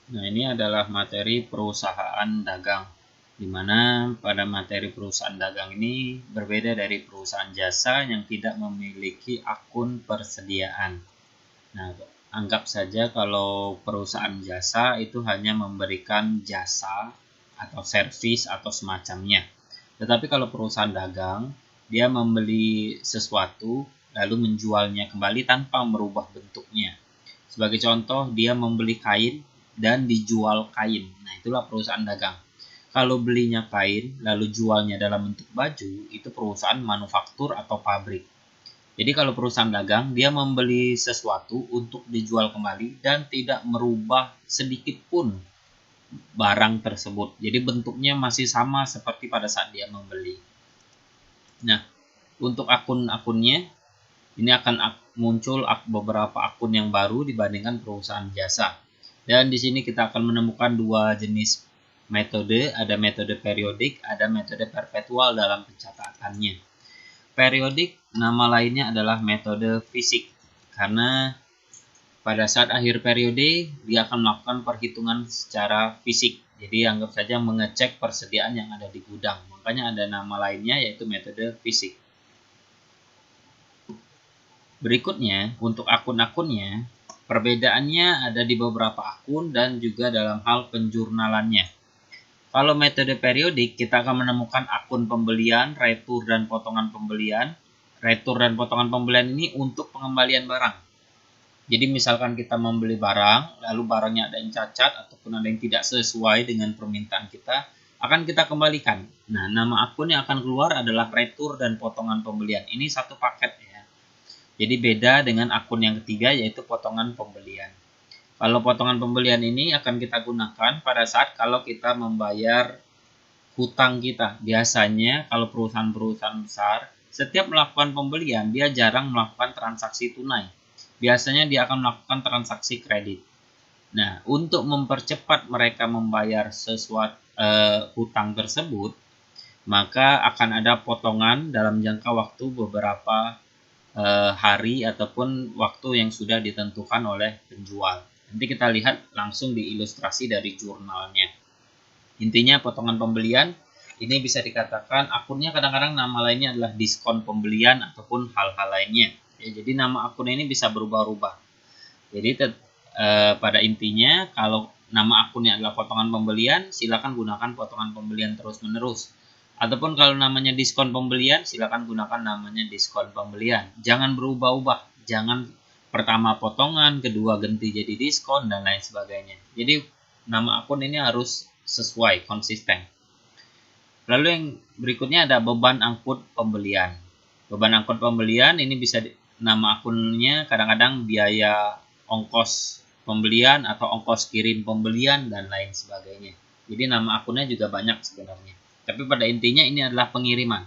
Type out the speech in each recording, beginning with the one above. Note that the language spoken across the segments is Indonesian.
Nah, ini adalah materi perusahaan dagang, di mana pada materi perusahaan dagang ini berbeda dari perusahaan jasa yang tidak memiliki akun persediaan. Nah, anggap saja kalau perusahaan jasa itu hanya memberikan jasa atau servis atau semacamnya. Tetapi kalau perusahaan dagang, dia membeli sesuatu lalu menjualnya kembali tanpa merubah bentuknya. Sebagai contoh, dia membeli kain dan dijual kain. Nah, itulah perusahaan dagang. Kalau belinya kain lalu jualnya dalam bentuk baju, itu perusahaan manufaktur atau pabrik. Jadi kalau perusahaan dagang, dia membeli sesuatu untuk dijual kembali dan tidak merubah sedikit pun barang tersebut. Jadi bentuknya masih sama seperti pada saat dia membeli. Nah, untuk akun-akunnya, ini akan muncul beberapa akun yang baru dibandingkan perusahaan jasa. Dan di sini kita akan menemukan dua jenis metode, ada metode periodik, ada metode perpetual dalam pencatatannya. Periodik nama lainnya adalah metode fisik, karena pada saat akhir periode dia akan melakukan perhitungan secara fisik. Jadi anggap saja mengecek persediaan yang ada di gudang. Makanya ada nama lainnya yaitu metode fisik. Berikutnya, untuk akun-akunnya, perbedaannya ada di beberapa akun dan juga dalam hal penjurnalannya. Kalau metode periodik, kita akan menemukan akun pembelian, retur dan potongan pembelian. Retur dan potongan pembelian ini untuk pengembalian barang. Jadi misalkan kita membeli barang, lalu barangnya ada yang cacat ataupun ada yang tidak sesuai dengan permintaan kita, akan kita kembalikan. Nah, nama akun yang akan keluar adalah retur dan potongan pembelian. Ini satu paket ya. Jadi beda dengan akun yang ketiga yaitu potongan pembelian. Kalau potongan pembelian ini akan kita gunakan pada saat kalau kita membayar hutang kita. Biasanya kalau perusahaan-perusahaan besar, setiap melakukan pembelian dia jarang melakukan transaksi tunai. Biasanya dia akan melakukan transaksi kredit. Nah, untuk mempercepat mereka membayar sesuatu hutang tersebut, maka akan ada potongan dalam jangka waktu beberapa hari ataupun waktu yang sudah ditentukan oleh penjual. Nanti kita lihat langsung di ilustrasi dari jurnalnya. Intinya potongan pembelian ini bisa dikatakan akunnya kadang-kadang nama lainnya adalah diskon pembelian ataupun hal-hal lainnya. Ya, jadi nama akun ini bisa berubah-ubah. Jadi pada intinya kalau nama akunnya adalah potongan pembelian, silakan gunakan potongan pembelian terus-menerus. Ataupun kalau namanya diskon pembelian, silakan gunakan namanya diskon pembelian. Jangan berubah-ubah. Jangan pertama potongan, kedua ganti jadi diskon, dan lain sebagainya. Jadi nama akun ini harus sesuai, konsisten. Lalu yang berikutnya ada beban angkut pembelian. Beban angkut pembelian ini bisa nama akunnya kadang-kadang biaya ongkos pembelian atau ongkos kirim pembelian dan lain sebagainya. Jadi nama akunnya juga banyak sebenarnya. Tapi pada intinya ini adalah pengiriman.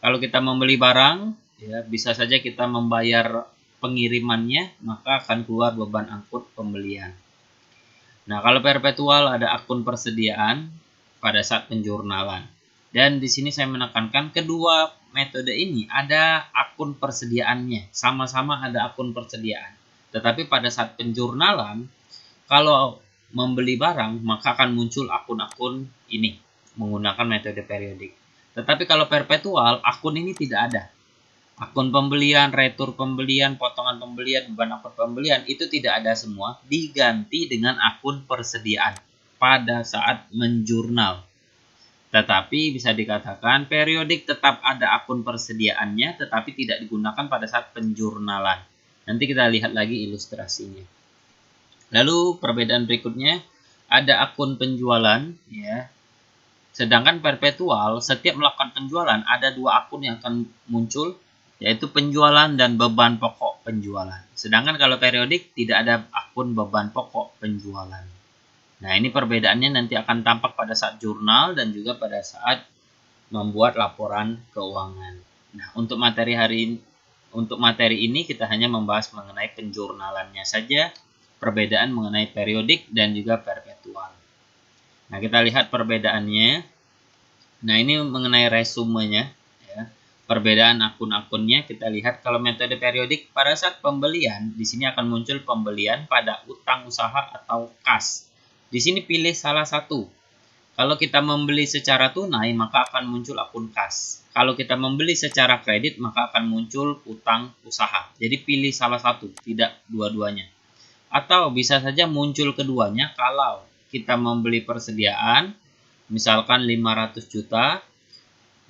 Kalau kita membeli barang, ya bisa saja kita membayar pengirimannya, maka akan keluar beban angkut pembelian. Nah, kalau perpetual ada akun persediaan pada saat penjurnalan. Dan di sini saya menekankan kedua metode ini ada akun persediaannya, sama-sama ada akun persediaan. Tetapi pada saat penjurnalan, kalau membeli barang, maka akan muncul akun-akun ini menggunakan metode periodik. Tetapi kalau perpetual, akun ini tidak ada. Akun pembelian, retur pembelian, potongan pembelian, beban akun pembelian itu tidak ada semua, diganti dengan akun persediaan pada saat menjurnal. Tetapi bisa dikatakan periodik tetap ada akun persediaannya, tetapi tidak digunakan pada saat penjurnalan. Nanti kita lihat lagi ilustrasinya. Lalu perbedaan berikutnya ada akun penjualan, ya. Sedangkan perpetual setiap melakukan penjualan ada dua akun yang akan muncul, yaitu penjualan dan beban pokok penjualan. Sedangkan kalau periodik tidak ada akun beban pokok penjualan. Nah, ini perbedaannya nanti akan tampak pada saat jurnal dan juga pada saat membuat laporan keuangan. Nah, untuk materi ini kita hanya membahas mengenai penjurnalannya saja, perbedaan mengenai periodik dan juga perpetual. Nah, kita lihat perbedaannya. Nah, ini mengenai resumenya ya. Perbedaan akun-akunnya kita lihat kalau metode periodik pada saat pembelian di sini akan muncul pembelian pada utang usaha atau kas. Di sini pilih salah satu. Kalau kita membeli secara tunai, maka akan muncul akun kas. Kalau kita membeli secara kredit, maka akan muncul utang usaha. Jadi pilih salah satu, tidak dua-duanya. Atau bisa saja muncul keduanya kalau kita membeli persediaan, misalkan 500 juta,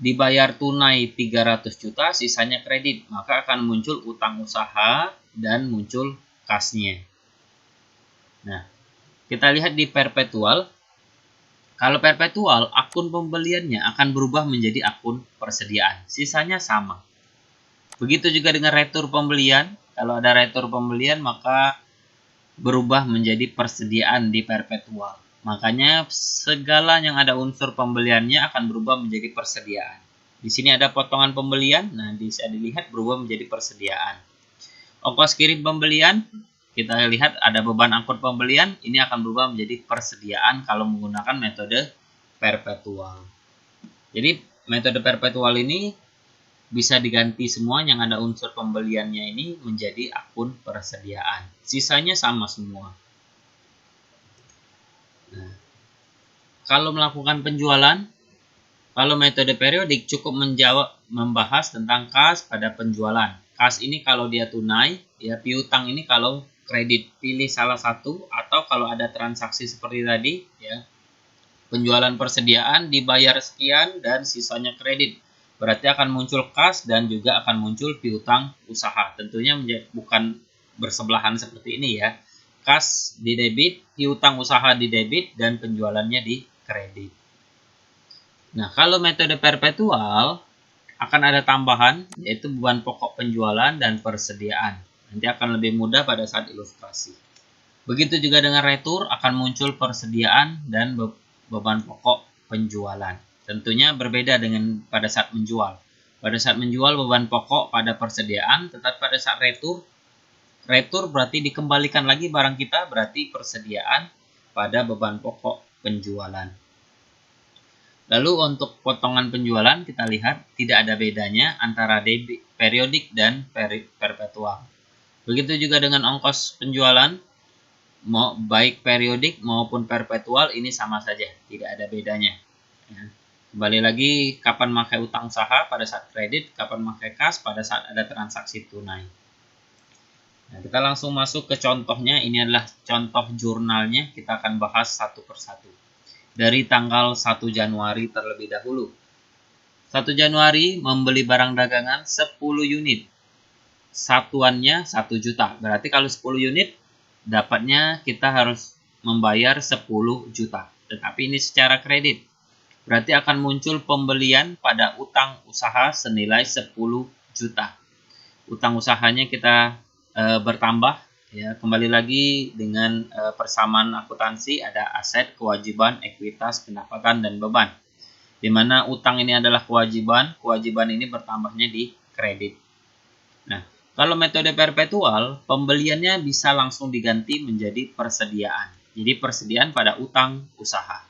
dibayar tunai 300 juta, sisanya kredit. Maka akan muncul utang usaha dan muncul kasnya. Nah, kita lihat di perpetual. Kalau perpetual, akun pembeliannya akan berubah menjadi akun persediaan. Sisanya sama. Begitu juga dengan retur pembelian. Kalau ada retur pembelian, maka berubah menjadi persediaan di perpetual. Makanya segala yang ada unsur pembeliannya akan berubah menjadi persediaan. Di sini ada potongan pembelian. Nah, bisa dilihat berubah menjadi persediaan. Ongkos kirim pembelian. Kita lihat ada beban angkut pembelian, ini akan berubah menjadi persediaan kalau menggunakan metode perpetual. Jadi metode perpetual ini bisa diganti semua yang ada unsur pembeliannya ini menjadi akun persediaan. Sisanya sama semua. Nah, kalau melakukan penjualan, kalau metode periodik cukup membahas tentang kas pada penjualan. Kas ini kalau dia tunai, ya piutang ini kalau kredit. Pilih salah satu, atau kalau ada transaksi seperti tadi, ya penjualan persediaan dibayar sekian dan sisanya kredit, berarti akan muncul kas dan juga akan muncul piutang usaha. Tentunya bukan bersebelahan seperti ini ya. Kas di debit, piutang usaha di debit, dan penjualannya di kredit. Nah, kalau metode perpetual akan ada tambahan, yaitu beban pokok penjualan dan persediaan. Nanti akan lebih mudah pada saat ilustrasi. Begitu juga dengan retur, akan muncul persediaan dan beban pokok penjualan. Tentunya berbeda dengan pada saat menjual. Pada saat menjual beban pokok pada persediaan, tetapi pada saat retur berarti dikembalikan lagi barang kita, berarti persediaan pada beban pokok penjualan. Lalu untuk potongan penjualan kita lihat tidak ada bedanya antara debit, periodik dan perpetual. Begitu juga dengan ongkos penjualan, baik periodik maupun perpetual ini sama saja, tidak ada bedanya. Ya. Kembali lagi, kapan pakai utang usaha pada saat kredit, kapan pakai kas pada saat ada transaksi tunai. Nah, kita langsung masuk ke contohnya. Ini adalah contoh jurnalnya, kita akan bahas satu persatu. Dari tanggal 1 Januari terlebih dahulu. 1 Januari membeli barang dagangan 10 unit. Satuannya 1 juta. Berarti kalau 10 unit dapatnya kita harus membayar 10 juta. Tetapi ini secara kredit. Berarti akan muncul pembelian pada utang usaha senilai 10 juta. Utang usahanya kita bertambah ya. Kembali lagi dengan persamaan akuntansi, ada aset, kewajiban, ekuitas, pendapatan, dan beban. Di mana utang ini adalah kewajiban ini bertambahnya di kredit. Nah, kalau metode perpetual, pembeliannya bisa langsung diganti menjadi persediaan. Jadi persediaan pada utang usaha.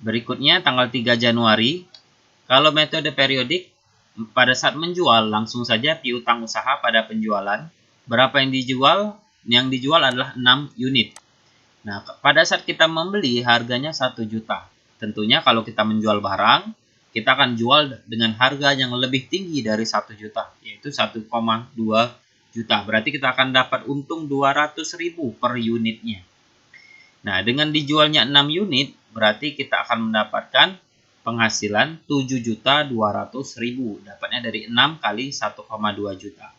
Berikutnya tanggal 3 Januari. Kalau metode periodik, pada saat menjual langsung saja piutang usaha pada penjualan. Berapa yang dijual? Yang dijual adalah 6 unit. Nah, pada saat kita membeli harganya 1 juta. Tentunya kalau kita menjual barang, kita akan jual dengan harga yang lebih tinggi dari 1 juta, yaitu 1,2 juta. Berarti kita akan dapat untung 200.000 per unitnya. Nah, dengan dijualnya 6 unit, berarti kita akan mendapatkan penghasilan 7.200.000. Dapatnya dari 6 kali 1,2 juta.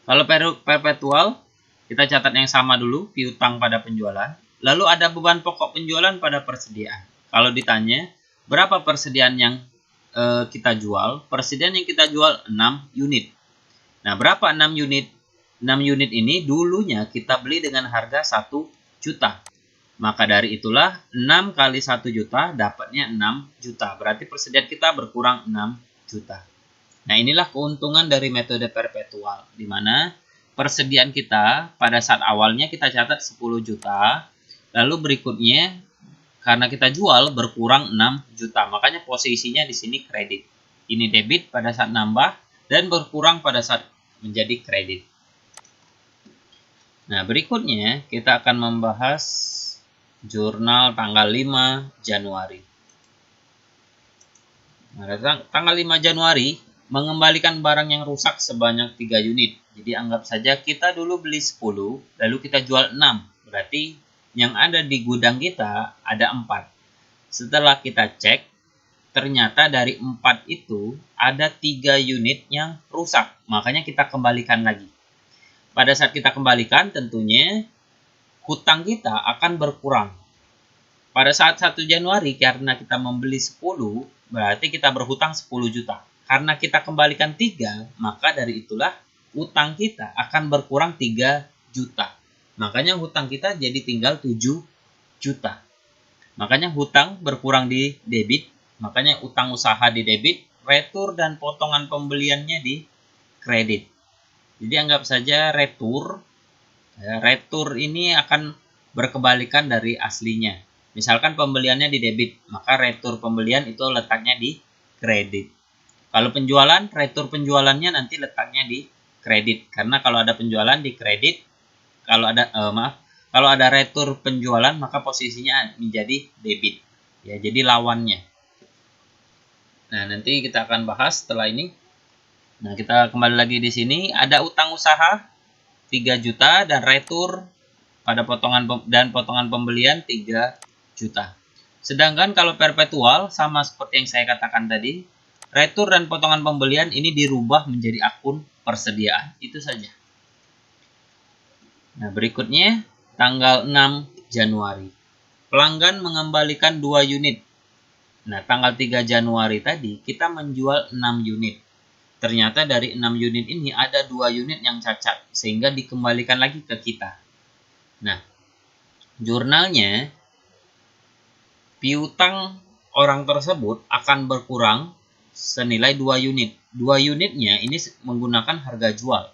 Kalau perpetual, kita catat yang sama dulu, piutang pada penjualan. Lalu ada beban pokok penjualan pada persediaan. Kalau ditanya, berapa persediaan yang kita jual? Persediaan yang kita jual 6 unit. Nah, berapa 6 unit? 6 unit ini dulunya kita beli dengan harga 1 juta. Maka dari itulah 6 kali 1 juta dapatnya 6 juta. Berarti persediaan kita berkurang 6 juta. Nah, inilah keuntungan dari metode perpetual. Di mana persediaan kita pada saat awalnya kita catat 10 juta. Lalu berikutnya karena kita jual berkurang 6 juta. Makanya posisinya di sini kredit. Ini debit pada saat nambah dan berkurang pada saat menjadi kredit. Nah, berikutnya kita akan membahas jurnal tanggal 5 Januari. Nah, tanggal 5 Januari mengembalikan barang yang rusak sebanyak 3 unit. Jadi anggap saja kita dulu beli 10, lalu kita jual 6. Berarti yang ada di gudang kita ada 4. Setelah kita cek, ternyata dari 4 itu ada 3 unit yang rusak. Makanya kita kembalikan lagi. Pada saat kita kembalikan, tentunya hutang kita akan berkurang. Pada saat 1 Januari, karena kita membeli 10, berarti kita berhutang 10 juta. Karena kita kembalikan 3, maka dari itulah hutang kita akan berkurang 3 juta. Makanya hutang kita jadi tinggal 7 juta. Makanya hutang berkurang di debit, makanya utang usaha di debit, retur dan potongan pembeliannya di kredit. Jadi anggap saja retur ini akan berkebalikan dari aslinya. Misalkan pembeliannya di debit, maka retur pembelian itu letaknya di kredit. Kalau penjualan, retur penjualannya nanti letaknya di kredit. Karena kalau ada penjualan di kredit, kalau ada retur penjualan, maka posisinya menjadi debit. Ya, jadi lawannya. Nah, nanti kita akan bahas setelah ini. Nah, kita kembali lagi di sini. Ada utang usaha 3 juta dan retur pada potongan pembelian 3 juta. Sedangkan kalau perpetual, sama seperti yang saya katakan tadi, retur dan potongan pembelian ini dirubah menjadi akun persediaan. Itu saja. Nah, berikutnya tanggal 6 Januari. Pelanggan mengembalikan 2 unit. Nah, tanggal 3 Januari tadi kita menjual 6 unit. Ternyata dari 6 unit ini ada 2 unit yang cacat, sehingga dikembalikan lagi ke kita. Nah, jurnalnya, piutang orang tersebut akan berkurang senilai 2 unit. 2 unitnya ini menggunakan harga jual.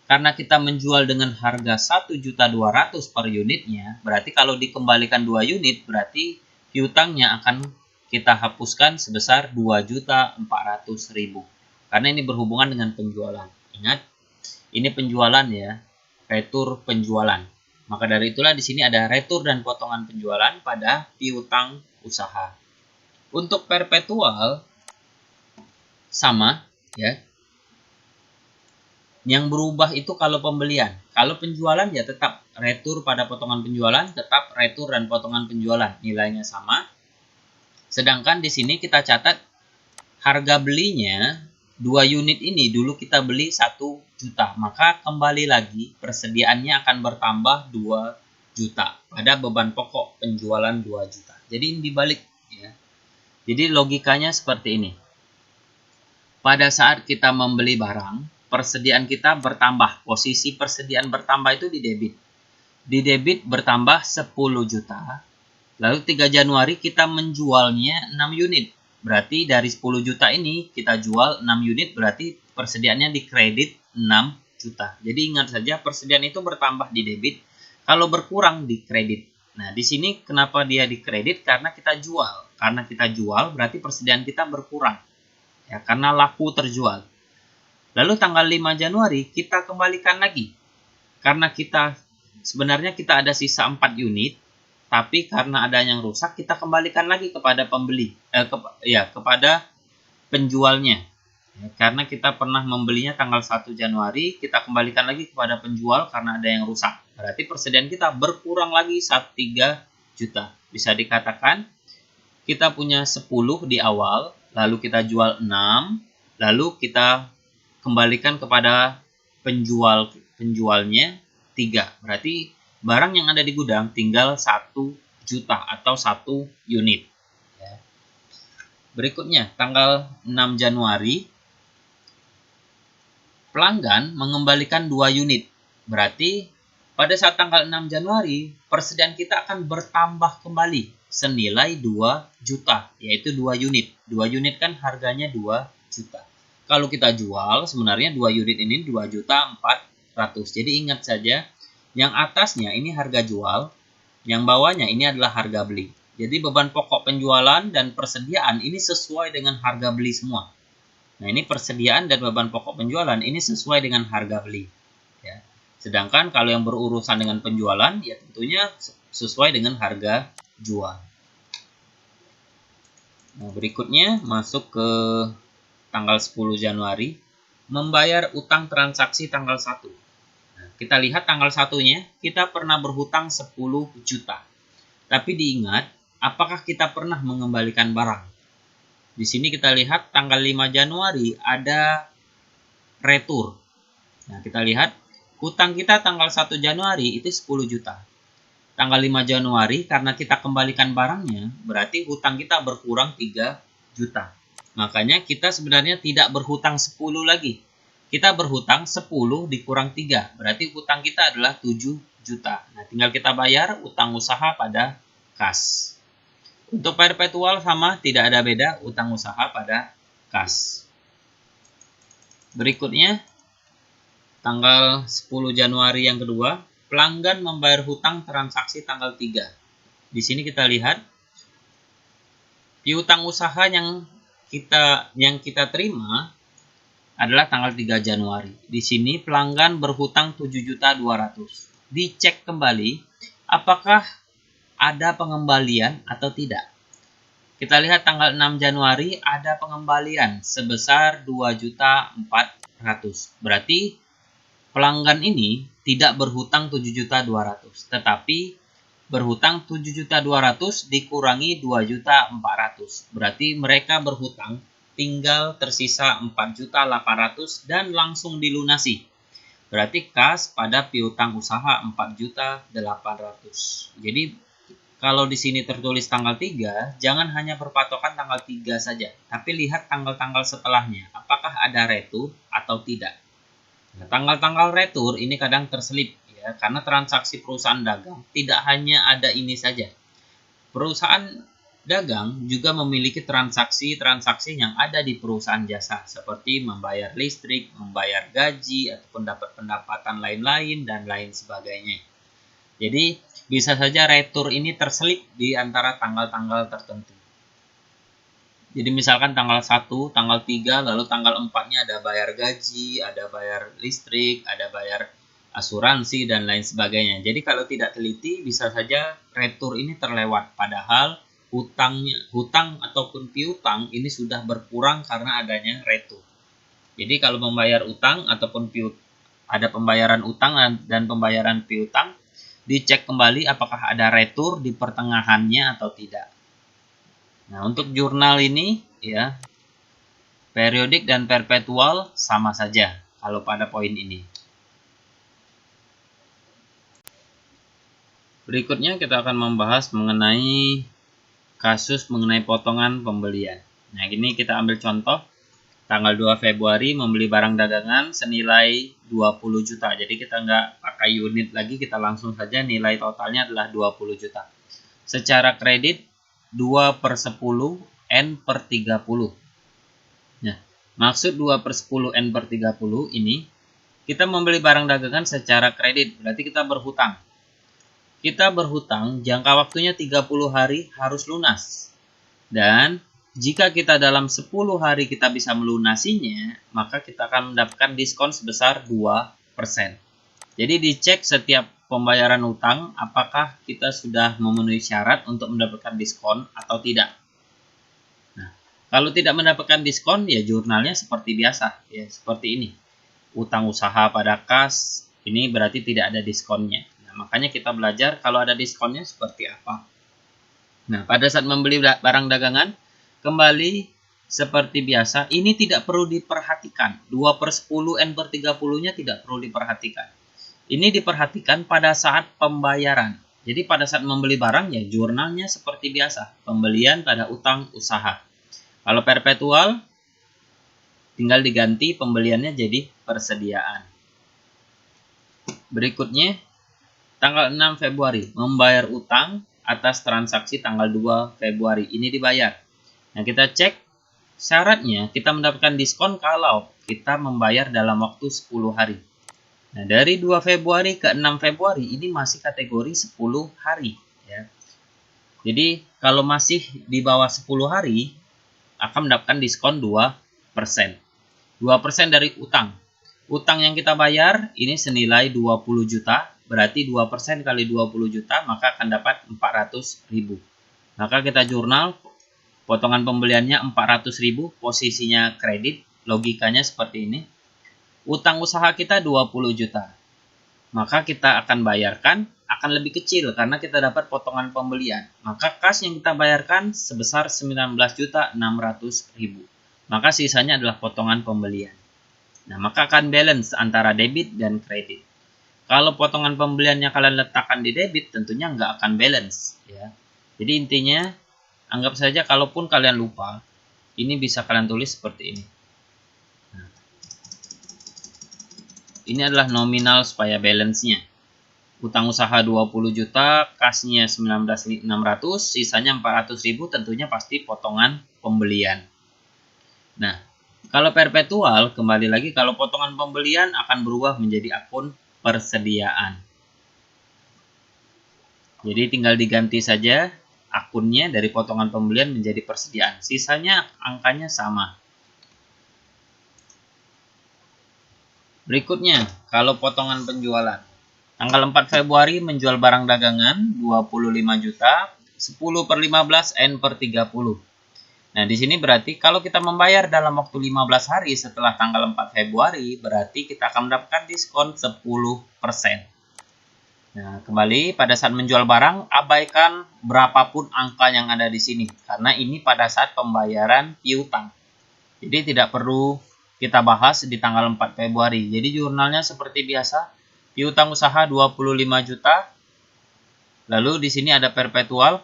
Karena kita menjual dengan harga 1.200.000 per unitnya, berarti kalau dikembalikan 2 unit, berarti piutangnya akan kita hapuskan sebesar 2.400.000. Karena ini berhubungan dengan penjualan. Ingat, ini penjualan ya, retur penjualan. Maka dari itulah di sini ada retur dan potongan penjualan pada piutang usaha. Untuk perpetual sama ya. Yang berubah itu kalau pembelian. Kalau penjualan ya tetap retur pada potongan penjualan, tetap retur dan potongan penjualan. Nilainya sama. Sedangkan di sini kita catat harga belinya 2 unit ini dulu kita beli 1 juta. Maka kembali lagi persediaannya akan bertambah 2 juta. Pada beban pokok penjualan 2 juta. Jadi ini dibalik ya. Jadi logikanya seperti ini. Pada saat kita membeli barang, persediaan kita bertambah. Posisi persediaan bertambah itu di debit. Di debit bertambah 10 juta. Lalu 3 Januari kita menjualnya 6 unit. Berarti dari 10 juta ini kita jual 6 unit, berarti persediaannya di kredit 6 juta. Jadi ingat saja persediaan itu bertambah di debit, kalau berkurang di kredit. Nah, di sini kenapa dia di kredit? Karena kita jual. Karena kita jual berarti persediaan kita berkurang. Ya, karena laku terjual. Lalu tanggal 5 Januari kita kembalikan lagi. Karena sebenarnya kita ada sisa 4 unit. Tapi karena ada yang rusak, kita kembalikan lagi kepada pembeli, kepada penjualnya. Ya, karena kita pernah membelinya tanggal 1 Januari, kita kembalikan lagi kepada penjual karena ada yang rusak. Berarti persediaan kita berkurang lagi 3 juta. Bisa dikatakan kita punya 10 di awal, lalu kita jual 6, lalu kita kembalikan kepada penjualnya 3. Berarti barang yang ada di gudang tinggal 1 juta atau 1 unit. Ya. Berikutnya, tanggal 6 Januari, pelanggan mengembalikan 2 unit. Berarti pada saat tanggal 6 Januari, persediaan kita akan bertambah kembali senilai 2 juta, yaitu 2 unit. 2 unit kan harganya 2 juta. Kalau kita jual, sebenarnya 2 unit ini 2.400.000. Jadi ingat saja, yang atasnya ini harga jual, yang bawahnya ini adalah harga beli. Jadi beban pokok penjualan dan persediaan ini sesuai dengan harga beli semua. Nah, ini persediaan dan beban pokok penjualan ini sesuai dengan harga beli. Ya. Sedangkan kalau yang berurusan dengan penjualan, ya tentunya sesuai dengan harga jual. Nah, berikutnya masuk ke tanggal 10 Januari, membayar utang transaksi tanggal 1. Nah, kita lihat tanggal 1-nya, kita pernah berhutang 10 juta. Tapi diingat, apakah kita pernah mengembalikan barang? Di sini kita lihat tanggal 5 Januari ada retur. Nah, kita lihat hutang kita tanggal 1 Januari itu 10 juta. Tanggal 5 Januari karena kita kembalikan barangnya, berarti hutang kita berkurang 3 juta. Makanya kita sebenarnya tidak berhutang 10 lagi. Kita berhutang 10 dikurang 3, berarti hutang kita adalah 7 juta. Nah, tinggal kita bayar utang usaha pada kas. Untuk perpetual sama, tidak ada beda, utang usaha pada kas. Berikutnya, tanggal 10 Januari yang kedua, pelanggan membayar hutang transaksi tanggal 3. Di sini kita lihat piutang usaha yang kita terima adalah tanggal 3 Januari. Di sini pelanggan berhutang 7.200.000. Dicek kembali apakah ada pengembalian atau tidak. Kita lihat tanggal 6 Januari ada pengembalian sebesar 2.400.000. Berarti pelanggan ini tidak berhutang 7.200.000, tetapi berhutang 7.200.000 dikurangi 2.400.000. Berarti mereka berhutang tinggal tersisa 4.800.000 dan langsung dilunasi. Berarti kas pada piutang usaha 4.800.000. Jadi kalau di sini tertulis tanggal 3, jangan hanya berpatokan tanggal 3 saja, tapi lihat tanggal-tanggal setelahnya, apakah ada retur atau tidak. Nah, tanggal-tanggal retur ini kadang terselip ya, karena transaksi perusahaan dagang tidak hanya ada ini saja. Perusahaan dagang juga memiliki transaksi-transaksi yang ada di perusahaan jasa, seperti membayar listrik, membayar gaji, ataupun dapat pendapatan lain-lain, dan lain sebagainya. Jadi, bisa saja retur ini terselip di antara tanggal-tanggal tertentu. Jadi misalkan tanggal 1, tanggal 3, lalu tanggal 4-nya ada bayar gaji, ada bayar listrik, ada bayar asuransi, dan lain sebagainya. Jadi kalau tidak teliti, bisa saja retur ini terlewat. Padahal hutang ataupun piutang ini sudah berkurang karena adanya retur. Jadi kalau membayar utang ataupun ada pembayaran utang dan pembayaran piutang, dicek kembali apakah ada retur di pertengahannya atau tidak. Nah, untuk jurnal ini ya, periodik dan perpetual sama saja kalau pada poin ini. Berikutnya kita akan membahas mengenai kasus mengenai potongan pembelian. Nah, ini kita ambil contoh. Tanggal 2 Februari membeli barang dagangan senilai 20 juta. Jadi kita nggak pakai unit lagi, kita langsung saja nilai totalnya adalah 20 juta. Secara kredit 2/10 N/30. Nah, maksud 2/10 N/30 ini, kita membeli barang dagangan secara kredit, berarti kita berhutang. Kita berhutang, jangka waktunya 30 hari harus lunas. Dan jika kita dalam 10 hari kita bisa melunasinya, maka kita akan mendapatkan diskon sebesar 2%. Jadi dicek setiap pembayaran utang apakah kita sudah memenuhi syarat untuk mendapatkan diskon atau tidak. Nah, kalau tidak mendapatkan diskon, ya jurnalnya seperti biasa, ya seperti ini. Utang usaha pada kas, ini berarti tidak ada diskonnya. Nah, makanya kita belajar kalau ada diskonnya seperti apa. Nah, pada saat membeli barang dagangan, kembali seperti biasa, ini tidak perlu diperhatikan. 2/10 N/30-nya tidak perlu diperhatikan. Ini diperhatikan pada saat pembayaran. Jadi pada saat membeli barang ya jurnalnya seperti biasa. Pembelian pada utang usaha. Kalau perpetual tinggal diganti pembeliannya jadi persediaan. Berikutnya tanggal 6 Februari membayar utang atas transaksi tanggal 2 Februari. Ini dibayar. Nah, kita cek syaratnya kita mendapatkan diskon kalau kita membayar dalam waktu 10 hari. Nah, dari 2 Februari ke 6 Februari ini masih kategori 10 hari. Ya. Jadi, kalau masih di bawah 10 hari, akan mendapatkan diskon 2%. 2% dari utang. Utang yang kita bayar ini senilai 20 juta, berarti 2% kali 20 juta, maka akan dapat 400.000. Maka kita jurnal, potongan pembeliannya 400.000, posisinya kredit, logikanya seperti ini. Utang usaha kita 20 juta, maka kita akan bayarkan akan lebih kecil karena kita dapat potongan pembelian. Maka kas yang kita bayarkan sebesar 19.600.000. Maka sisanya adalah potongan pembelian. Nah, maka akan balance antara debit dan kredit. Kalau potongan pembeliannya kalian letakkan di debit, tentunya nggak akan balance. Ya. Jadi intinya, anggap saja kalaupun kalian lupa, ini bisa kalian tulis seperti ini. Nah, ini adalah nominal supaya balance-nya. Utang usaha 20 juta, kasnya 19.600, sisanya 400.000, tentunya pasti potongan pembelian. Nah, kalau perpetual, kembali lagi, kalau potongan pembelian akan berubah menjadi akun persediaan. Jadi tinggal diganti saja akunnya dari potongan pembelian menjadi persediaan. Sisanya angkanya sama. Berikutnya, kalau potongan penjualan. Tanggal 4 Februari menjual barang dagangan 25 juta, 10/15 N/30. Nah, di sini berarti kalau kita membayar dalam waktu 15 hari setelah tanggal 4 Februari, berarti kita akan mendapatkan diskon 10%. Nah, kembali pada saat menjual barang, abaikan berapapun angka yang ada di sini. Karena ini pada saat pembayaran piutang. Jadi tidak perlu kita bahas di tanggal 4 Februari. Jadi jurnalnya seperti biasa, piutang usaha 25 juta. Lalu di sini ada perpetual.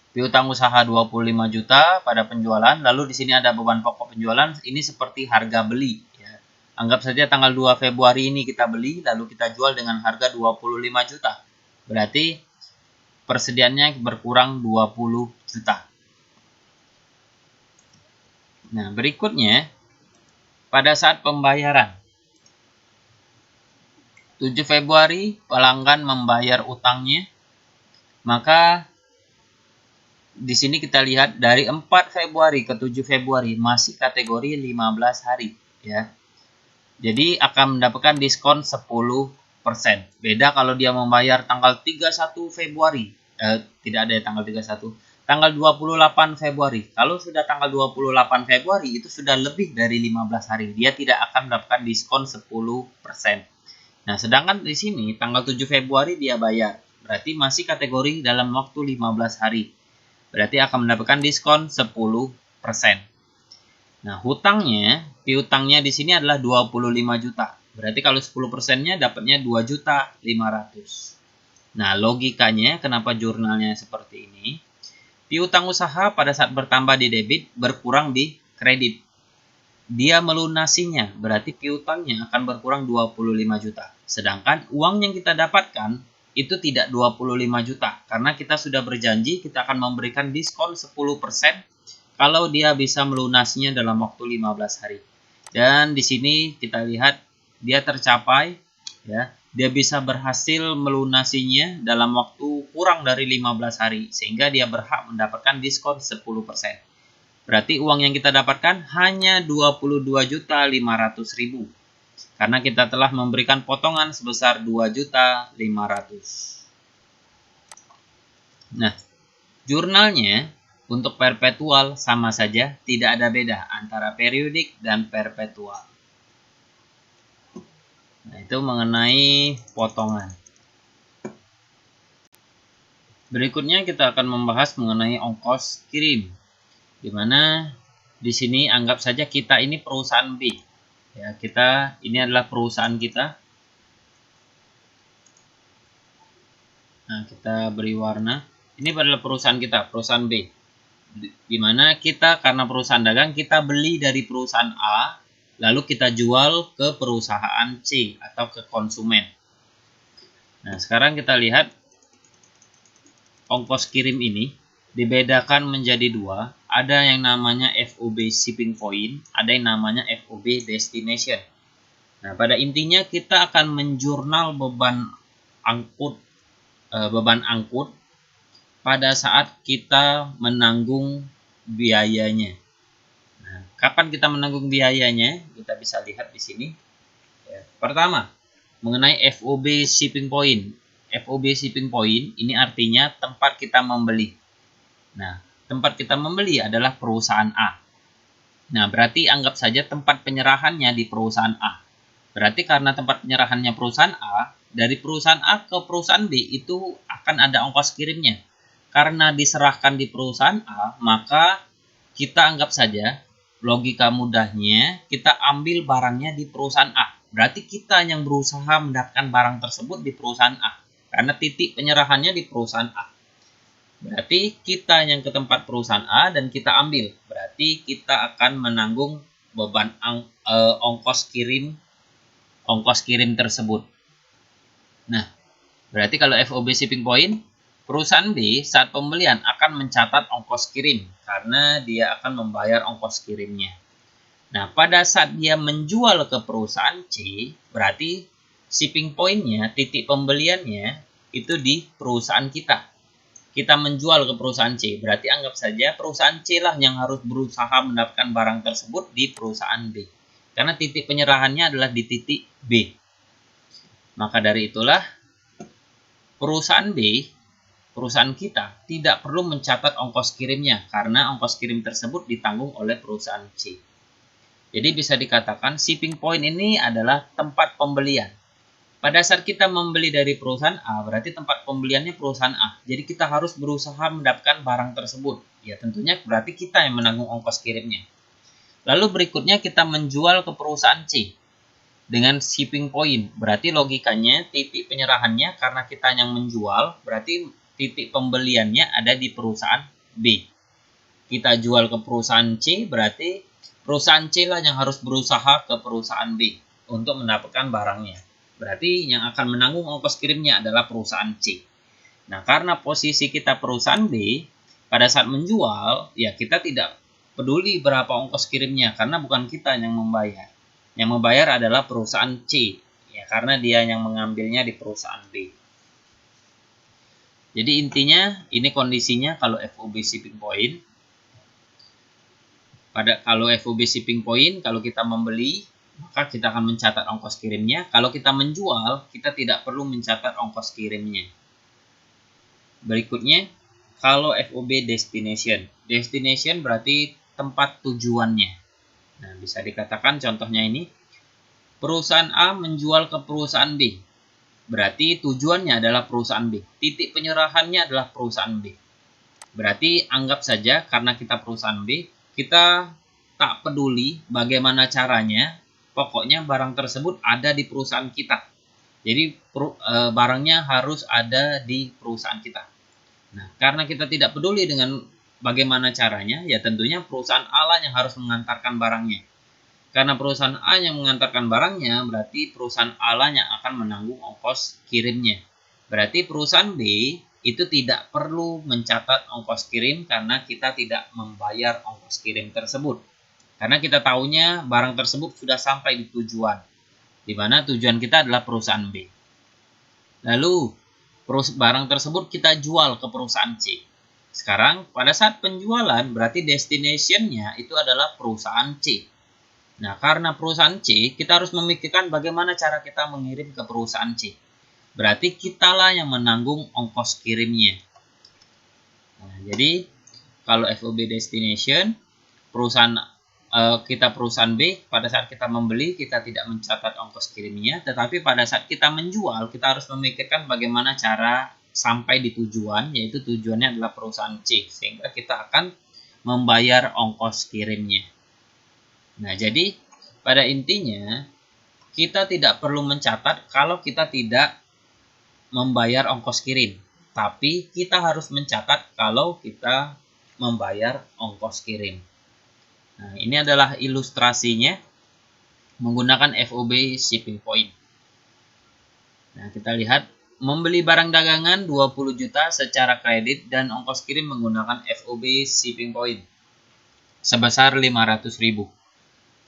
Piutang usaha 25 juta pada penjualan, lalu di sini ada beban pokok penjualan, ini seperti harga beli. Ya. Anggap saja tanggal 2 Februari ini kita beli, lalu kita jual dengan harga 25 juta. Berarti persediaannya berkurang 20 juta. Nah, berikutnya, pada saat pembayaran. 7 Februari, pelanggan membayar utangnya, maka di sini kita lihat dari 4 Februari ke 7 Februari masih kategori 15 hari ya. Jadi akan mendapatkan diskon 10%. Beda kalau dia membayar tanggal 31 Februari. Tidak ada tanggal 31. Tanggal 28 Februari. Kalau sudah tanggal 28 Februari itu sudah lebih dari 15 hari. Dia tidak akan mendapatkan diskon 10%. Nah, sedangkan di sini tanggal 7 Februari dia bayar. Berarti masih kategori dalam waktu 15 hari. Berarti akan mendapatkan diskon 10%. Nah, piutangnya di sini adalah 25 juta. Berarti kalau 10%-nya dapatnya 2.500.000. Nah, logikanya kenapa jurnalnya seperti ini? Piutang usaha pada saat bertambah di debit berkurang di kredit. Dia melunasinya, berarti piutangnya akan berkurang 25 juta. Sedangkan uang yang kita dapatkan itu tidak 25 juta. Karena kita sudah berjanji kita akan memberikan diskon 10% kalau dia bisa melunasinya dalam waktu 15 hari. Dan di sini kita lihat dia tercapai ya. Dia bisa berhasil melunasinya dalam waktu kurang dari 15 hari sehingga dia berhak mendapatkan diskon 10%. Berarti uang yang kita dapatkan hanya 22.500.000. Karena kita telah memberikan potongan sebesar 2.500.000. Nah, jurnalnya untuk perpetual sama saja, tidak ada beda antara periodik dan perpetual. Nah, itu mengenai potongan. Berikutnya kita akan membahas mengenai ongkos kirim. Di mana di sini anggap saja kita ini perusahaan B. Ya, ini adalah perusahaan kita. Nah, kita beri warna. Ini adalah perusahaan kita, perusahaan B. Di mana kita karena perusahaan dagang, kita beli dari perusahaan A, lalu kita jual ke perusahaan C atau ke konsumen. Nah, sekarang kita lihat ongkos kirim ini dibedakan menjadi dua. Ada yang namanya FOB shipping point, ada yang namanya FOB destination. Nah, pada intinya kita akan menjurnal beban angkut pada saat kita menanggung biayanya. Nah, Kapan kita menanggung biayanya? Kita bisa lihat di sini. Ya. Pertama, mengenai FOB shipping point. FOB shipping point ini artinya tempat kita membeli. Nah, tempat kita membeli adalah perusahaan A. Nah, berarti anggap saja tempat penyerahannya di perusahaan A. Berarti karena tempat penyerahannya perusahaan A, dari perusahaan A ke perusahaan B itu akan ada ongkos kirimnya. Karena diserahkan di perusahaan A, maka kita anggap saja, logika mudahnya, kita ambil barangnya di perusahaan A. Berarti kita yang berusaha mendapatkan barang tersebut di perusahaan A. Karena titik penyerahannya di perusahaan A. Berarti kita yang ke tempat perusahaan A dan kita ambil. Berarti kita akan menanggung beban ongkos kirim tersebut. Nah, berarti kalau FOB shipping point, perusahaan B saat pembelian akan mencatat ongkos kirim karena dia akan membayar ongkos kirimnya. Nah, pada saat dia menjual ke perusahaan C, berarti shipping point-nya, titik pembeliannya itu di perusahaan kita. Kita menjual ke perusahaan C, berarti anggap saja perusahaan C lah yang harus berusaha mendapatkan barang tersebut di perusahaan B. Karena titik penyerahannya adalah di titik B. Maka dari itulah perusahaan B, perusahaan kita, tidak perlu mencatat ongkos kirimnya karena ongkos kirim tersebut ditanggung oleh perusahaan C. Jadi bisa dikatakan shipping point ini adalah tempat pembelian. Pada saat kita membeli dari perusahaan A, berarti tempat pembeliannya perusahaan A. Jadi kita harus berusaha mendapatkan barang tersebut. Ya tentunya berarti kita yang menanggung ongkos kirimnya. Lalu berikutnya kita menjual ke perusahaan C dengan shipping point. Berarti logikanya titik penyerahannya karena kita yang menjual, berarti titik pembeliannya ada di perusahaan B. Kita jual ke perusahaan C, berarti perusahaan C lah yang harus berusaha ke perusahaan B untuk mendapatkan barangnya. Berarti yang akan menanggung ongkos kirimnya adalah perusahaan C. Nah, karena posisi kita perusahaan B, pada saat menjual, ya kita tidak peduli berapa ongkos kirimnya karena bukan kita yang membayar. Yang membayar adalah perusahaan C, ya karena dia yang mengambilnya di perusahaan B. Jadi intinya ini kondisinya kalau FOB shipping point. Kalau FOB shipping point, kalau kita membeli, maka kita akan mencatat ongkos kirimnya. Kalau kita menjual, kita tidak perlu mencatat ongkos kirimnya. Berikutnya, kalau FOB destination. Destination berarti tempat tujuannya. Nah, bisa dikatakan contohnya ini, perusahaan A menjual ke perusahaan B. Berarti tujuannya adalah perusahaan B. Titik penyerahannya adalah perusahaan B. Berarti anggap saja karena kita perusahaan B, kita tak peduli bagaimana caranya, pokoknya barang tersebut ada di perusahaan kita. Jadi barangnya harus ada di perusahaan kita. Nah, karena kita tidak peduli dengan bagaimana caranya, ya tentunya perusahaan A lah yang harus mengantarkan barangnya. Karena perusahaan A yang mengantarkan barangnya, berarti perusahaan A lah yang akan menanggung ongkos kirimnya. Berarti perusahaan B itu tidak perlu mencatat ongkos kirim karena kita tidak membayar ongkos kirim tersebut. Karena kita tahunya barang tersebut sudah sampai di tujuan, di mana tujuan kita adalah perusahaan B. Lalu barang tersebut kita jual ke perusahaan C. Sekarang pada saat penjualan berarti destination-nya itu adalah perusahaan C. Nah, karena perusahaan C, kita harus memikirkan bagaimana cara kita mengirim ke perusahaan C. Berarti kitalah yang menanggung ongkos kirimnya. Nah, jadi kalau FOB destination, kita perusahaan B, pada saat kita membeli kita tidak mencatat ongkos kirimnya, tetapi pada saat kita menjual kita harus memikirkan bagaimana cara sampai di tujuan, yaitu tujuannya adalah perusahaan C, sehingga kita akan membayar ongkos kirimnya. Nah, jadi pada intinya kita tidak perlu mencatat kalau kita tidak membayar ongkos kirim. Tapi kita harus mencatat kalau kita membayar ongkos kirim. Nah, ini adalah ilustrasinya menggunakan FOB shipping point. Nah, kita lihat membeli barang dagangan 20 juta secara kredit dan ongkos kirim menggunakan FOB shipping point sebesar 500.000.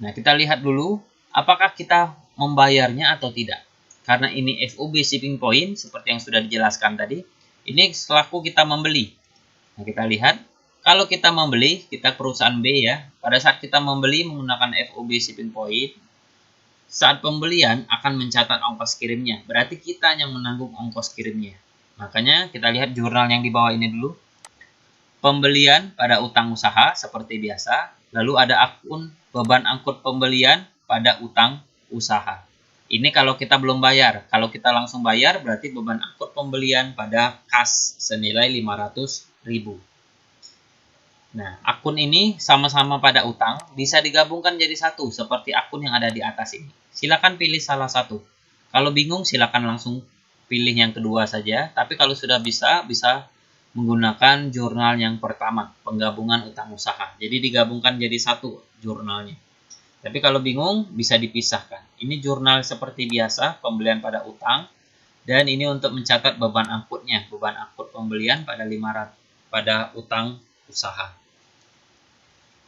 Nah, kita lihat dulu apakah kita membayarnya atau tidak. Karena ini FOB shipping point seperti yang sudah dijelaskan tadi, ini selaku kita membeli. Nah, kita lihat Kalau kita membeli, kita perusahaan B ya, pada saat kita membeli menggunakan FOB shipping point, saat pembelian akan mencatat ongkos kirimnya. Berarti kita yang menanggung ongkos kirimnya. Makanya kita lihat jurnal yang di bawah ini dulu. Pembelian pada utang usaha seperti biasa. Lalu ada akun beban angkut pembelian pada utang usaha. Ini kalau kita belum bayar. Kalau kita langsung bayar berarti beban angkut pembelian pada kas senilai 500.000. Nah, akun ini sama-sama pada utang bisa digabungkan jadi satu seperti akun yang ada di atas ini. Silakan pilih salah satu. Kalau bingung silakan langsung pilih yang kedua saja. Tapi kalau sudah bisa menggunakan jurnal yang pertama, penggabungan utang usaha. Jadi digabungkan jadi satu jurnalnya. Tapi kalau bingung bisa dipisahkan. Ini jurnal seperti biasa, pembelian pada utang. Dan ini untuk mencatat beban angkutnya, beban angkut pembelian pada 500 pada utang usaha.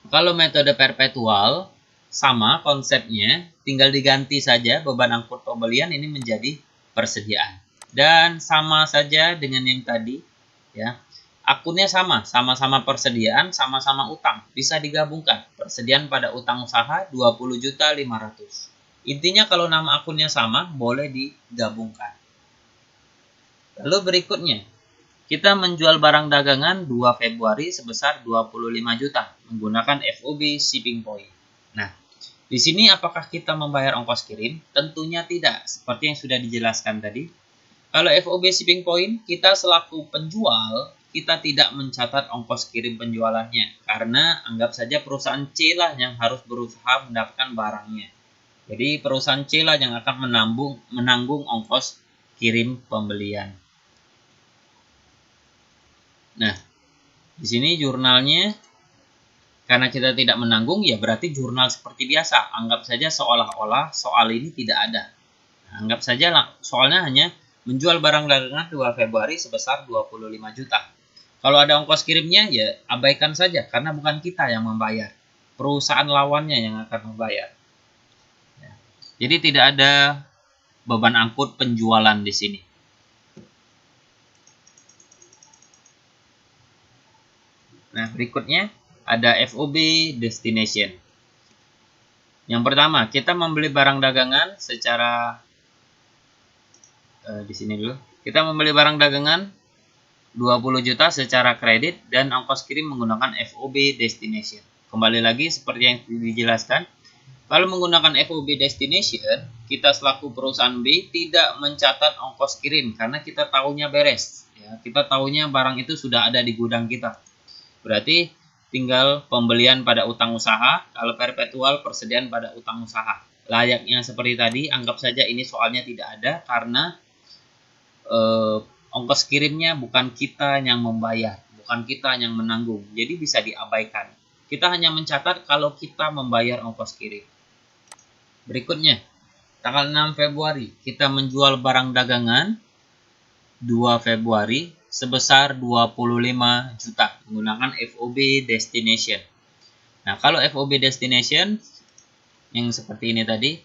Kalau metode perpetual sama konsepnya, tinggal diganti saja beban angkut pembelian ini menjadi persediaan. Dan sama saja dengan yang tadi, ya. Akunnya sama-sama persediaan, sama-sama utang. Bisa digabungkan. Persediaan pada utang usaha 20.500.000. Intinya kalau nama akunnya sama, boleh digabungkan. Lalu berikutnya, kita menjual barang dagangan 2 Februari sebesar 25 juta menggunakan FOB shipping point. Nah, di sini apakah kita membayar ongkos kirim? Tentunya tidak, seperti yang sudah dijelaskan tadi. Kalau FOB shipping point, kita selaku penjual, kita tidak mencatat ongkos kirim penjualannya. Karena anggap saja perusahaan C lah yang harus berusaha mendapatkan barangnya. Jadi perusahaan C lah yang akan menanggung ongkos kirim pembelian. Nah, di sini jurnalnya, karena kita tidak menanggung, ya berarti jurnal seperti biasa. Anggap saja seolah-olah soal ini tidak ada. Nah, anggap saja soalnya hanya menjual barang dagangan 2 Februari sebesar 25 juta. Kalau ada ongkos kirimnya, ya abaikan saja, karena bukan kita yang membayar. Perusahaan lawannya yang akan membayar. Ya. Jadi tidak ada beban angkut penjualan di sini. Nah, berikutnya ada FOB destination. Yang pertama, kita membeli barang dagangan secara di sini dulu. Kita membeli barang dagangan 20 juta secara kredit dan ongkos kirim menggunakan FOB destination. Kembali lagi seperti yang dijelaskan, kalau menggunakan FOB destination, kita selaku perusahaan B tidak mencatat ongkos kirim karena kita tahunya beres. Ya, kita tahunya barang itu sudah ada di gudang kita. Berarti tinggal pembelian pada utang usaha, kalau perpetual persediaan pada utang usaha. Layaknya seperti tadi, anggap saja ini soalnya tidak ada karena ongkos kirimnya bukan kita yang membayar, bukan kita yang menanggung. Jadi bisa diabaikan. Kita hanya mencatat kalau kita membayar ongkos kirim. Berikutnya, tanggal 6 Februari, kita menjual barang dagangan 2 Februari sebesar 25 juta menggunakan FOB destination. Nah, kalau FOB destination yang seperti ini tadi,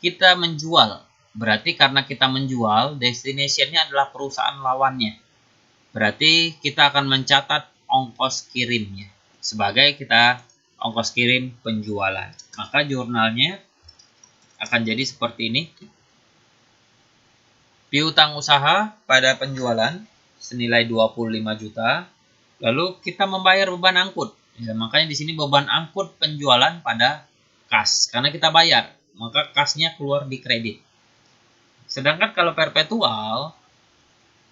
kita menjual. Berarti karena kita menjual, destination-nya adalah perusahaan lawannya. Berarti kita akan mencatat ongkos kirimnya sebagai kita ongkos kirim penjualan. Maka jurnalnya akan jadi seperti ini. Piutang usaha pada penjualan senilai 25 juta. Lalu kita membayar beban angkut. Ya, makanya di sini beban angkut penjualan pada kas. Karena kita bayar, maka kasnya keluar di kredit. Sedangkan kalau perpetual,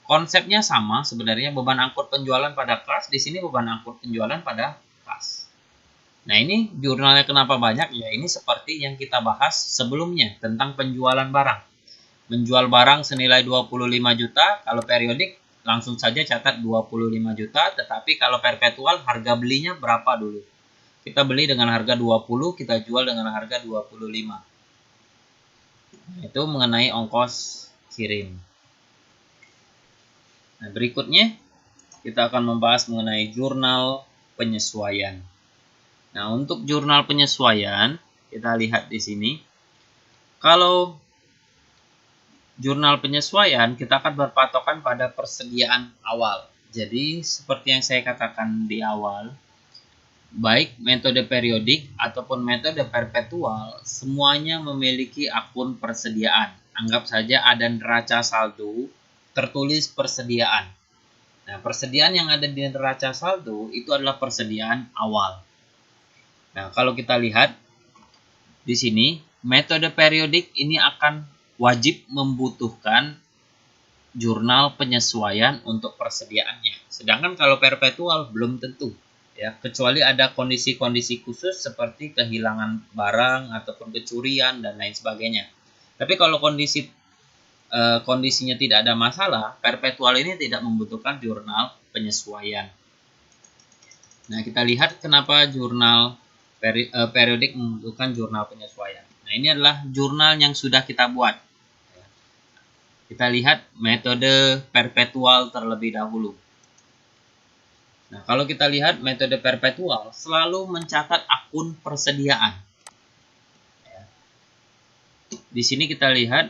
konsepnya sama sebenarnya, beban angkut penjualan pada kas, di sini beban angkut penjualan pada kas. Nah, ini jurnalnya kenapa banyak? Ya, ini seperti yang kita bahas sebelumnya tentang penjualan barang. Menjual barang senilai 25 juta, kalau periodik langsung saja catat 25 juta, tetapi kalau perpetual harga belinya berapa dulu? Kita beli dengan harga 20, kita jual dengan harga 25. Itu mengenai ongkos kirim. Nah, berikutnya kita akan membahas mengenai jurnal penyesuaian. Nah, untuk jurnal penyesuaian, kita lihat di sini. Kalau jurnal penyesuaian, kita akan berpatokan pada persediaan awal. Jadi, seperti yang saya katakan di awal, baik metode periodik ataupun metode perpetual, semuanya memiliki akun persediaan. Anggap saja ada neraca saldo, tertulis persediaan. Nah, persediaan yang ada di neraca saldo itu adalah persediaan awal. Nah, kalau kita lihat di sini, metode periodik ini akan wajib membutuhkan jurnal penyesuaian untuk persediaannya. Sedangkan kalau perpetual belum tentu, ya, kecuali ada kondisi-kondisi khusus seperti kehilangan barang ataupun kecurian dan lain sebagainya. Tapi kalau kondisinya tidak ada masalah, perpetual ini tidak membutuhkan jurnal penyesuaian. Nah, kita lihat kenapa jurnal periodik membutuhkan jurnal penyesuaian. Nah, ini adalah jurnal yang sudah kita buat. Kita lihat metode perpetual terlebih dahulu. Nah, kalau kita lihat metode perpetual selalu mencatat akun persediaan. Di sini kita lihat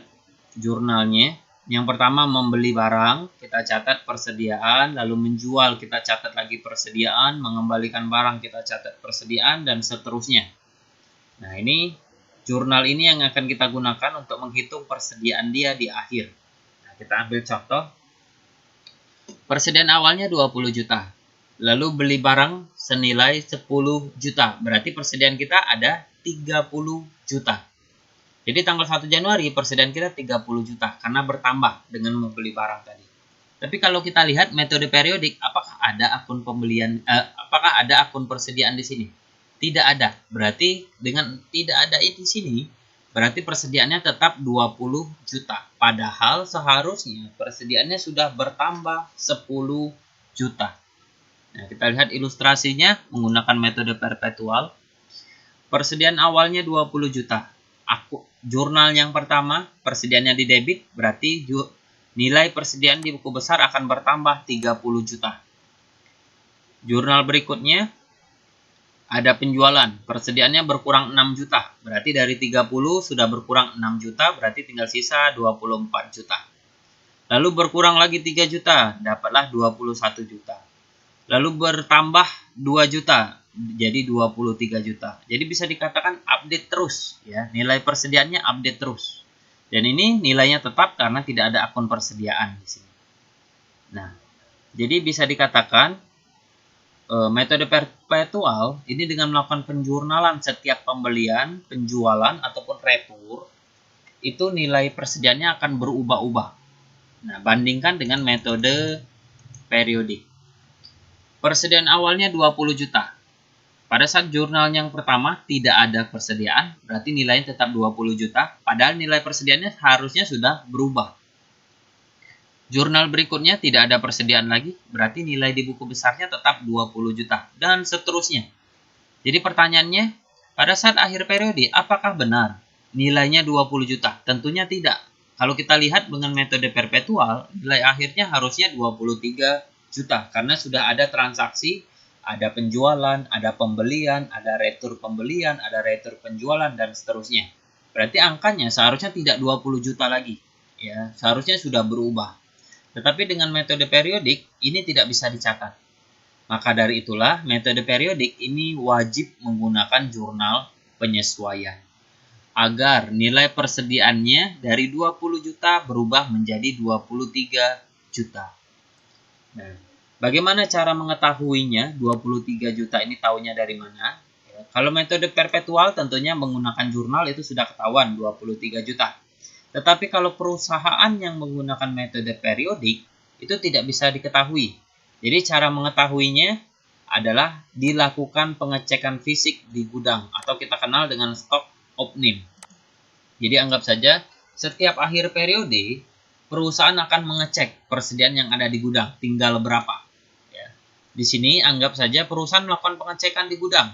jurnalnya. Yang pertama membeli barang, kita catat persediaan, lalu menjual, kita catat lagi persediaan, mengembalikan barang, kita catat persediaan, dan seterusnya. Nah, ini jurnal ini yang akan kita gunakan untuk menghitung persediaan dia di akhir. Nah, kita ambil contoh. Persediaan awalnya 20 juta. Lalu beli barang senilai 10 juta. Berarti persediaan kita ada 30 juta. Jadi tanggal 1 Januari persediaan kita 30 juta karena bertambah dengan membeli barang tadi. Tapi kalau kita lihat metode periodik, apakah ada akun apakah ada akun persediaan di sini? Tidak ada. Berarti dengan tidak ada di sini, berarti persediaannya tetap 20 juta. Padahal seharusnya persediaannya sudah bertambah 10 juta. Nah, kita lihat ilustrasinya menggunakan metode perpetual. Persediaan awalnya 20 juta. Jurnal yang pertama, persediaannya di debit, berarti nilai persediaan di buku besar akan bertambah 30 juta. Jurnal berikutnya, ada penjualan, persediaannya berkurang 6 juta. Berarti dari 30 sudah berkurang 6 juta, berarti tinggal sisa 24 juta. Lalu berkurang lagi 3 juta, dapatlah 21 juta. Lalu bertambah 2 juta, jadi 23 juta. Jadi bisa dikatakan update terus, ya. Nilai persediaannya update terus. Dan ini nilainya tetap karena tidak ada akun persediaan di sini. Nah, jadi bisa dikatakan metode perpetual ini dengan melakukan penjurnalan setiap pembelian, penjualan ataupun retur, itu nilai persediaannya akan berubah-ubah. Nah, bandingkan dengan metode periodik. Persediaan awalnya 20 juta. Pada saat jurnal yang pertama tidak ada persediaan, berarti nilainya tetap 20 juta, padahal nilai persediaannya harusnya sudah berubah. Jurnal berikutnya tidak ada persediaan lagi, berarti nilai di buku besarnya tetap 20 juta, dan seterusnya. Jadi pertanyaannya, pada saat akhir periode, apakah benar nilainya 20 juta? Tentunya tidak. Kalau kita lihat dengan metode perpetual, nilai akhirnya harusnya 23 juta, karena sudah ada transaksi, ada penjualan, ada pembelian, ada retur pembelian, ada retur penjualan, dan seterusnya. Berarti angkanya seharusnya tidak 20 juta lagi. Ya, seharusnya sudah berubah. Tetapi dengan metode periodik, ini tidak bisa dicatat. Maka dari itulah, metode periodik ini wajib menggunakan jurnal penyesuaian. Agar nilai persediaannya dari 20 juta berubah menjadi 23 juta. Nah, bagaimana cara mengetahuinya 23 juta ini tahunya dari mana? Ya, kalau metode perpetual tentunya menggunakan jurnal itu sudah ketahuan 23 juta. Tetapi kalau perusahaan yang menggunakan metode periodik itu tidak bisa diketahui. Jadi cara mengetahuinya adalah dilakukan pengecekan fisik di gudang atau kita kenal dengan stok opnim. Jadi anggap saja setiap akhir periode perusahaan akan mengecek persediaan yang ada di gudang, tinggal berapa. Ya. Di sini anggap saja perusahaan melakukan pengecekan di gudang.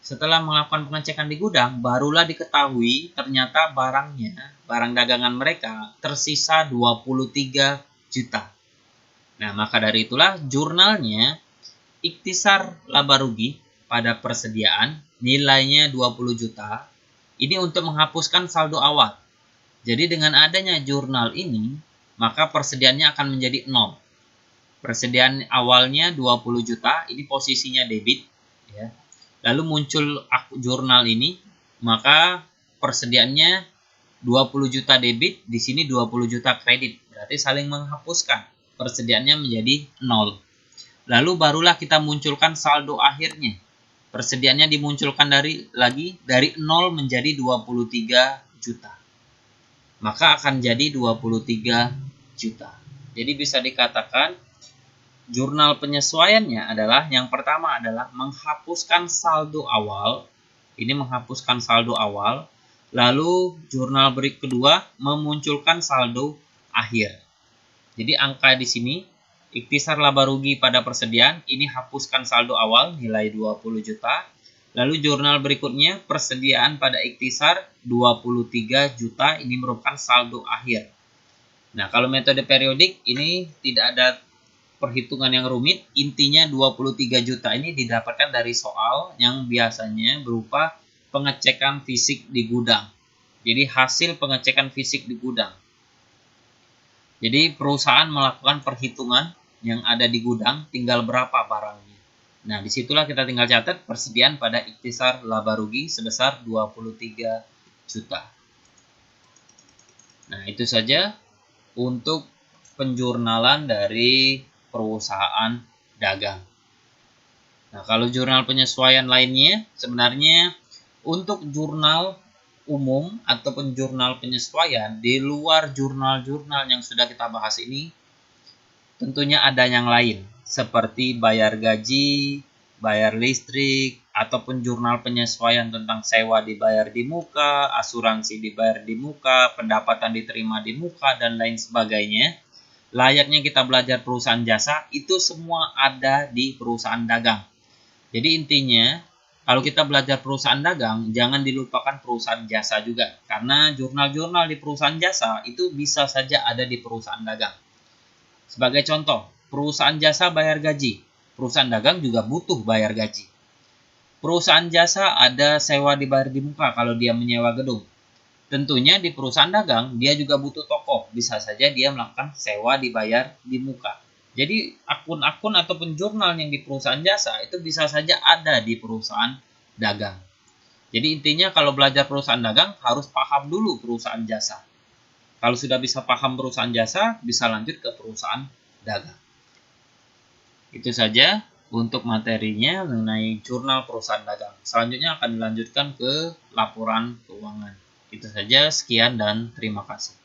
Setelah melakukan pengecekan di gudang, barulah diketahui ternyata barang dagangan mereka tersisa 23 juta. Nah, maka dari itulah jurnalnya ikhtisar laba rugi pada persediaan nilainya 20 juta. Ini untuk menghapuskan saldo awal. Jadi dengan adanya jurnal ini, maka persediaannya akan menjadi 0. Persediaan awalnya 20 juta, ini posisinya debit. Ya. lalu muncul jurnal ini, maka persediaannya 20 juta debit, di sini 20 juta kredit. Berarti saling menghapuskan. Persediaannya menjadi 0. Lalu barulah kita munculkan saldo akhirnya. Persediaannya dimunculkan dari 0 menjadi 23 juta. Maka akan jadi 23 juta. Jadi bisa dikatakan jurnal penyesuaiannya adalah yang pertama adalah menghapuskan saldo awal. Ini menghapuskan saldo awal. Lalu jurnal kedua memunculkan saldo akhir. Jadi angka di sini ikhtisar laba rugi pada persediaan, ini hapuskan saldo awal nilai 20 juta. Lalu jurnal berikutnya persediaan pada ikhtisar 23 juta, ini merupakan saldo akhir. Nah, kalau metode periodik ini tidak ada perhitungan yang rumit, intinya 23 juta ini didapatkan dari soal yang biasanya berupa pengecekan fisik di gudang. Jadi hasil pengecekan fisik di gudang. Jadi perusahaan melakukan perhitungan yang ada di gudang, tinggal berapa barangnya. Nah, disitulah kita tinggal catat persediaan pada ikhtisar laba rugi sebesar 23 juta. Nah, itu saja untuk penjurnalan dari perusahaan dagang. Nah, kalau jurnal penyesuaian lainnya, sebenarnya untuk jurnal umum ataupun jurnal penyesuaian di luar jurnal-jurnal yang sudah kita bahas ini, tentunya ada yang lain, seperti bayar gaji, bayar listrik, ataupun jurnal penyesuaian tentang sewa dibayar di muka, asuransi dibayar di muka, pendapatan diterima di muka, dan lain sebagainya. Layaknya kita belajar perusahaan jasa, itu semua ada di perusahaan dagang. Jadi intinya, kalau kita belajar perusahaan dagang, jangan dilupakan perusahaan jasa juga. Karena jurnal-jurnal di perusahaan jasa itu bisa saja ada di perusahaan dagang. Sebagai contoh, perusahaan jasa bayar gaji. Perusahaan dagang juga butuh bayar gaji. Perusahaan jasa ada sewa dibayar di muka kalau dia menyewa gedung. Tentunya di perusahaan dagang, dia juga butuh toko. Bisa saja dia melakukan sewa dibayar di muka. Jadi akun-akun ataupun jurnal yang di perusahaan jasa itu bisa saja ada di perusahaan dagang. Jadi intinya kalau belajar perusahaan dagang harus paham dulu perusahaan jasa. Kalau sudah bisa paham perusahaan jasa, bisa lanjut ke perusahaan dagang. Itu saja untuk materinya mengenai jurnal perusahaan dagang. Selanjutnya akan dilanjutkan ke laporan keuangan. Itu saja, sekian dan terima kasih.